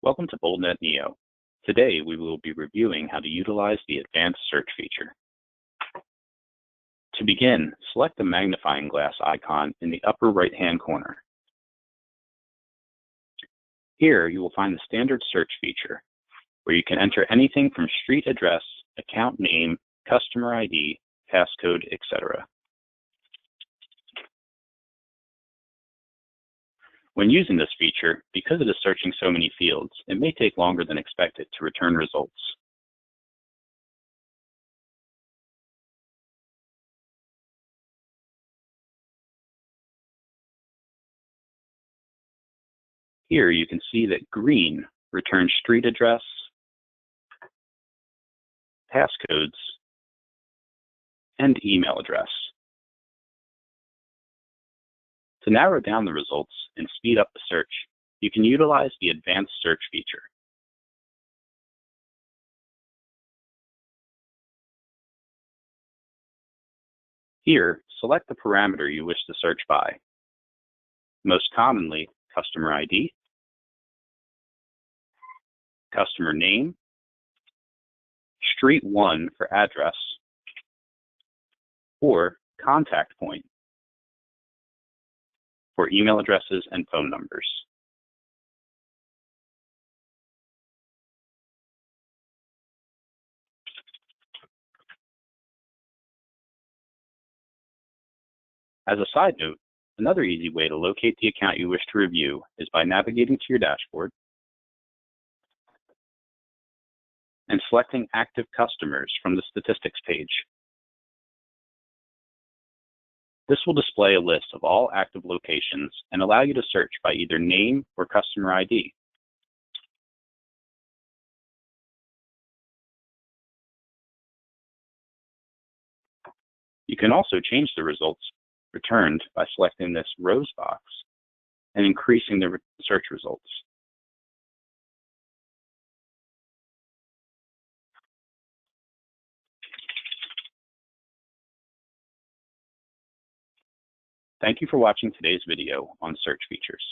Welcome to BoldNet NEO. Today we will be reviewing how to utilize the advanced search feature. To begin, select the magnifying glass icon in the upper right-hand corner. Here you will find the standard search feature, where you can enter anything from street address, account name, customer ID, passcode, etc. When using this feature, because it is searching so many fields, it may take longer than expected to return results. Here you can see that green returns street address, passcodes, and email address. To narrow down the results and speed up the search, you can utilize the advanced search feature. Here, select the parameter you wish to search by. Most commonly, customer ID, customer name, street 1 for address, or contact point for email addresses and phone numbers. As a side note, another easy way to locate the account you wish to review is by navigating to your dashboard and selecting Active Customers from the Statistics page. This will display a list of all active locations and allow you to search by either name or customer ID. You can also change the results returned by selecting this rows box and increasing the search results. Thank you for watching today's video on search features.